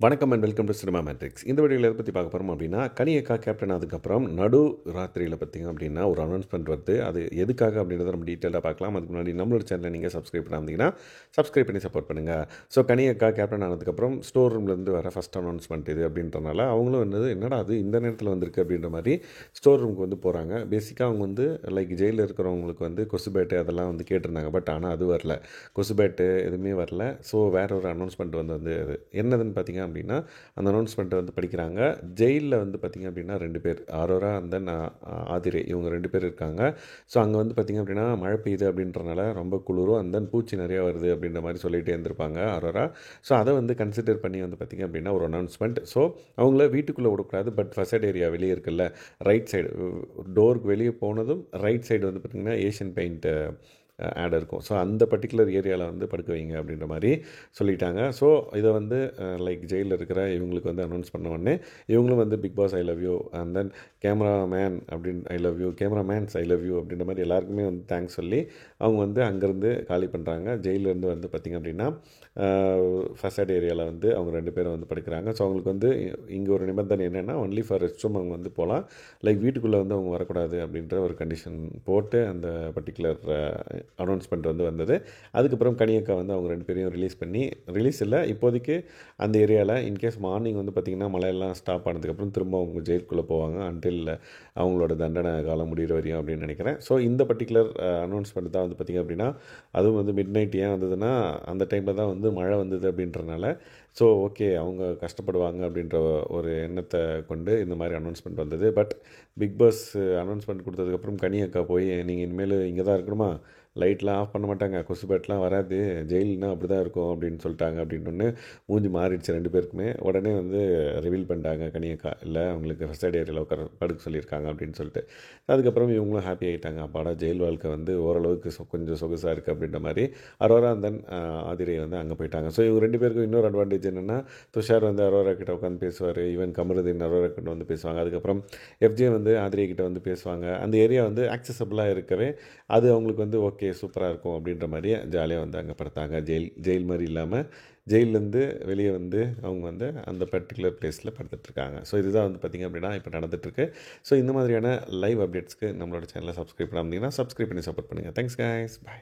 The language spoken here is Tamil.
வணக்கம் and welcome to cinema matrix. இந்த வீடியோவில் எதை பற்றி பார்க்க போகிறோம் அப்படின்னா, கனியக்கா கேப்டன் ஆனதுக்கப்புறம் நடு ராத்திரியில் பார்த்தீங்க அப்படின்னா ஒரு அனௌன்ஸ்மெண்ட் வருது. அது எதுக்காக அப்படின்றத நம்ம டீட்டெயிலாக பார்க்கலாம். அதுக்கு முன்னாடி நம்மளோட சேனலை நீங்கள் சப்ஸ்கிரைப் பண்ணாமதிங்கன்னா சப்ஸ்கிரைப் பண்ணி சப்போர்ட் பண்ணுங்கள். ஸோ கனியக்கா கேப்டன் ஆனதுக்கப்புறம் ஸ்டோர் ரூம்லேருந்து வர ஃபஸ்ட் அனௌன்ஸ்மெண்ட் இது அப்படின்றனால அவங்களும் வந்து என்னடா அது இந்த நேரத்தில் வந்திருக்கு அப்படின்ற மாதிரி ஸ்டோர் ரூமுக்கு வந்து போகிறாங்க. பேசிக்காக அவங்க வந்து லைக் ஜெயிலில் இருக்கிறவங்களுக்கு வந்து கொசுபேட்டு அதெல்லாம் வந்து கேட்டிருந்தாங்க. பட் ஆனால் அது வரல, கொசுபேட்டு எதுவுமே வரல. ஸோ வேற ஒரு அனௌன்ஸ்மெண்ட் வந்து என்னதுன்னு பார்த்தீங்க அப்படின்னா அந்த அனௌன்ஸ்மெண்ட்டை வந்து படிக்கிறாங்க. ஜெயிலில் வந்து பார்த்திங்க அப்படின்னா 2 பேர், அரோரா அண்ட் தென் ஆதிரே, இவங்க 2 பேர் இருக்காங்க. ஸோ அங்கே வந்து பார்த்திங்க அப்படின்னா மழை பெய்யுது அப்படின்றனால ரொம்ப குளிரும், அண்ட் தென் பூச்சி நிறையா வருது அப்படின்ற மாதிரி சொல்லிகிட்டே இருந்திருப்பாங்க அரோரா. ஸோ அதை வந்து கன்சிடர் பண்ணி வந்து பார்த்திங்க அப்படின்னா ஒரு அனௌன்ஸ்மெண்ட். ஸோ அவங்கள வீட்டுக்குள்ளே விடக்கூடாது, பட் ஃபசட் ஏரியா வெளியே இருக்குல்ல, ரைட் சைடு டோருக்கு வெளியே போனதும் ரைட் சைடு வந்து பார்த்திங்கன்னா ஏஷியன் பெயிண்ட் ஆட் இருக்கும். ஸோ அந்த பர்டிகுலர் ஏரியாவில் வந்து படுக்க வைங்க அப்படின்ற மாதிரி சொல்லிட்டாங்க. ஸோ இதை வந்து லைக் ஜெயிலில் இருக்கிற இவங்களுக்கு வந்து அனௌன்ஸ் பண்ண உடனே இவங்களும் வந்து big boss I love you, and then cameraman அப்படின்னு I love you, cameramans I love you அப்படின்ற மாதிரி எல்லாருக்குமே வந்து தேங்க்ஸ் சொல்லி அவங்க வந்து அங்கேருந்து காலி பண்ணுறாங்க. ஜெயிலேருந்து வந்து பார்த்திங்க அப்படின்னா ஃபசட் ஏரியாவில் வந்து அவங்க 2 பேரும் வந்து படுக்கிறாங்க. ஸோ அவங்களுக்கு வந்து இங்கே ஒரு நிபந்தனை என்னென்னா ஒன்லி ஃபார் ரெஸ்ட் ரூம் அவங்க வந்து போகலாம், லைக் வீட்டுக்குள்ளே வந்து அவங்க வரக்கூடாது அப்படின்ற ஒரு கண்டிஷன் போட்டு அந்த பர்டிகுலர் அனௌன்ஸ்மெண்ட் வந்து வந்தது. அதுக்கப்புறம் கனியக்கா வந்து அவங்க 2 பேரையும் ரிலீஸ் இல்லை இப்போதைக்கு அந்த ஏரியாவில். இன்கேஸ் மார்னிங் வந்து பார்த்திங்கன்னா மழையெல்லாம் ஸ்டாப் ஆனதுக்கப்புறம் திரும்ப அவங்க ஜெயிலுக்குள்ளே போவாங்க அன்டில் அவங்களோட தண்டனை காலம் முடிகிற வரையும் அப்படின்னு நினைக்கிறேன். ஸோ இந்த பர்டிகுலர் அனௌன்ஸ்மெண்ட் தான் வந்து பார்த்திங்க அப்படின்னா அதுவும் வந்து மிட் நைட் ஏன் வந்ததுன்னா அந்த டைமில் தான் வந்து மழை வந்தது அப்படின்றனால. ஸோ ஓகே அவங்க கஷ்டப்படுவாங்க அப்படின்ற ஒரு எண்ணத்தை கொண்டு இந்த மாதிரி அனௌன்ஸ்மெண்ட் வந்தது. பட் பிக் பாஸ் அனௌன்ஸ்மெண்ட் கொடுத்ததுக்கப்புறம் கனியக்கா போய் நீங்கள் இனிமேல் இங்கே தான் இருக்கணுமா, லைட்லாம் ஆஃப் பண்ண மாட்டாங்க, கொசுபேட்லாம் வராது, ஜெயில்னா அப்படி தான் இருக்கும் அப்படின்னு சொல்லிட்டாங்க. அப்படின்னு மூஞ்சி மாறிடுச்சு 2 பேருக்குமே. உடனே வந்து ரிவீல் பண்ணிட்டாங்க கனியக்கா, இல்லை அவங்களுக்கு ஃபஸ்ட் ஏரியாவில் உட்கார படுக்க சொல்லியிருக்காங்க அப்படின்னு சொல்லிட்டு. அதுக்கப்புறம் இவங்களும் ஹாப்பி ஆகிட்டாங்க, அப்பாடா ஜெயில் வாழ்க்கை வந்து ஓரளவுக்கு கொஞ்சம் சொகுசாக இருக்குது அப்படின்ற மாதிரி. அரோரா தென் ஆதிரை வந்து அங்கே போயிட்டாங்க. ஸோ இவங்க 2 பேருக்கும் இன்னொரு அட்வான்டேஜ் என்னென்னா, துஷார் வந்து அரோரா கிட்ட உட்காந்து பேசுவார், ஈவன் கமருதீன் அரோரா கிட்ட வந்து பேசுவாங்க, அதுக்கப்புறம் எஃப்ஜே வந்து ஆதிரை கிட்ட வந்து பேசுவாங்க. அந்த ஏரியா வந்து ஆக்சசபிளாக இருக்கவே அது அவங்களுக்கு வந்து ஓகே சூப்பராக இருக்கும் அப்படின்ற மாதிரி ஜாலியாக வந்து அங்கே படுத்தாங்க. ஜெயில் மாதிரி இல்லாமல் ஜெயிலேருந்து வெளியே வந்து அவங்க வந்து அந்த பர்டிகுலர் பிளேஸில் படுத்துட்ருக்காங்க. ஸோ இதுதான் வந்து பார்த்திங்க அப்படின்னா இப்போ நடந்துகிட்ருக்கு. ஸோ இந்த மாதிரியான லைவ் அப்டேட்ஸ்க்கு நம்மளோட சேனலை சப்ஸ்கிரைப் பண்ணாமல் சப்ஸ்கிரைப் பண்ணி சப்போர்ட் பண்ணுங்கள். தேங்க்ஸ் கைஸ், பாய்.